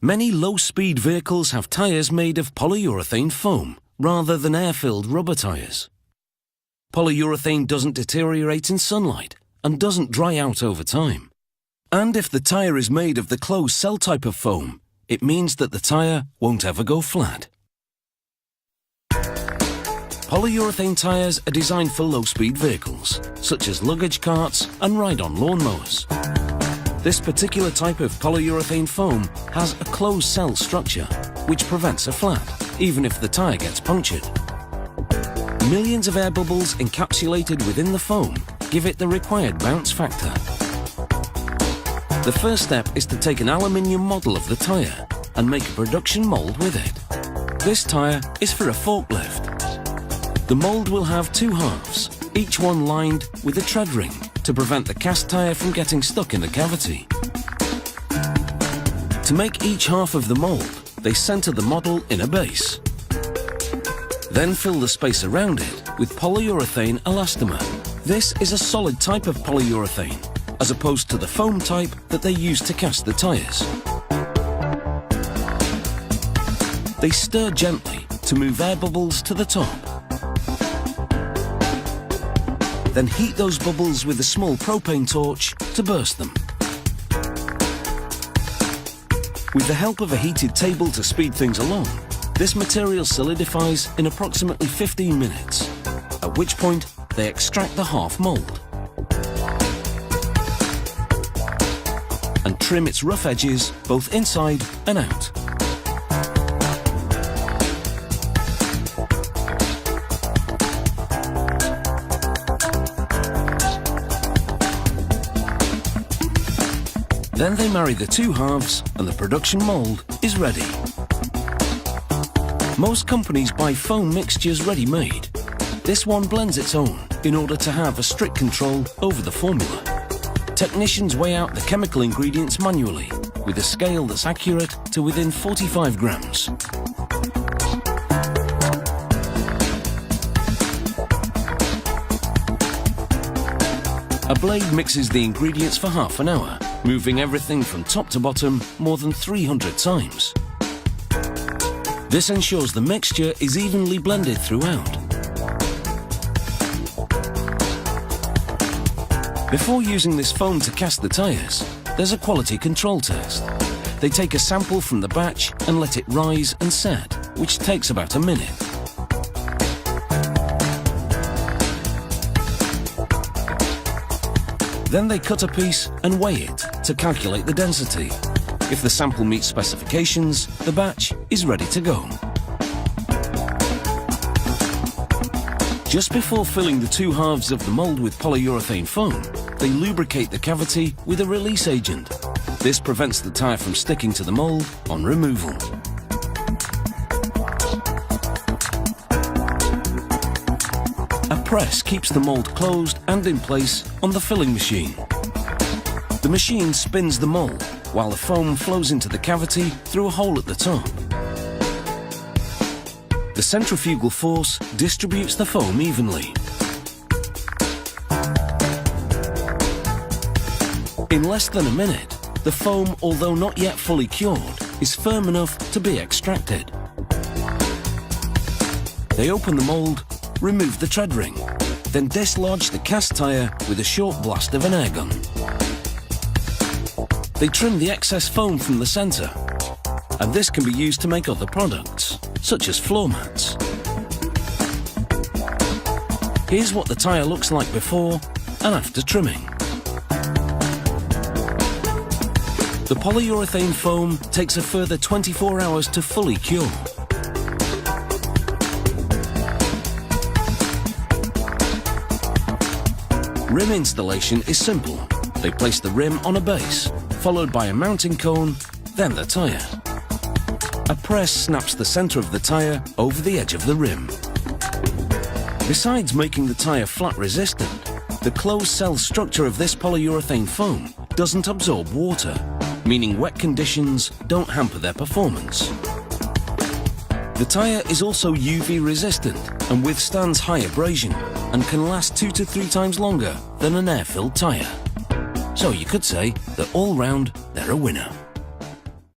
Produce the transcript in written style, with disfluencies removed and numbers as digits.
Many low-speed vehicles have tyres made of polyurethane foam rather than air-filled rubber tyres. Polyurethane doesn't deteriorate in sunlight and doesn't dry out over time. And if the tyre is made of the closed cell type of foam, it means that the tyre won't ever go flat. Polyurethane tyres are designed for low-speed vehicles, such as luggage carts and ride-on lawnmowers. This particular type of polyurethane foam has a closed cell structure, which prevents a flat, even if the tyre gets punctured. Millions of air bubbles encapsulated within the foam give it the required bounce factor. The first step is to take an aluminium model of the tyre and make a production mould with it. This tyre is for a forklift. The mould will have two halves, each one lined with a tread ring to prevent the cast tyre from getting stuck in the cavity. To make each half of the mould, they centre the model in a base. Then fill the space around it with polyurethane elastomer. This is a solid type of polyurethane, as opposed to the foam type that they use to cast the tyres. They stir gently to move air bubbles to the top. Then heat those bubbles with a small propane torch to burst them. With the help of a heated table to speed things along, this material solidifies in approximately 15 minutes, at which point they extract the half mould and trim its rough edges both inside and out. Then they marry the two halves and the production mould is ready. Most companies buy foam mixtures ready-made. This one blends its own in order to have a strict control over the formula. Technicians weigh out the chemical ingredients manually with a scale that's accurate to within 45 grams. A blade mixes the ingredients for half an hour, moving everything from top to bottom more than 300 times. This ensures the mixture is evenly blended throughout. Before using this foam to cast the tyres, there's a quality control test. They take a sample from the batch and let it rise and set, which takes about a minute. Then they cut a piece and weigh it to calculate the density. If the sample meets specifications, the batch is ready to go. Just before filling the two halves of the mould with polyurethane foam, they lubricate the cavity with a release agent. This prevents the tyre from sticking to the mould on removal. A press keeps the mould closed and in place on the filling machine. The machine spins the mould while the foam flows into the cavity through a hole at the top. The centrifugal force distributes the foam evenly. In less than a minute, the foam, although not yet fully cured, is firm enough to be extracted. They open the mould, remove the tread ring, then dislodge the cast tyre with a short blast of an air gun. They trim the excess foam from the centre, and this can be used to make other products, such as floor mats. Here's what the tyre looks like before and after trimming. The polyurethane foam takes a further 24 hours to fully cure. Rim installation is simple. They place the rim on a base, followed by a mounting cone, then the tyre. A press snaps the centre of the tyre over the edge of the rim. Besides making the tyre flat resistant, the closed cell structure of this polyurethane foam doesn't absorb water, meaning wet conditions don't hamper their performance. The tyre is also UV resistant and withstands high abrasion and can last 2 to 3 times longer than an air-filled tyre. So you could say that all round they're a winner.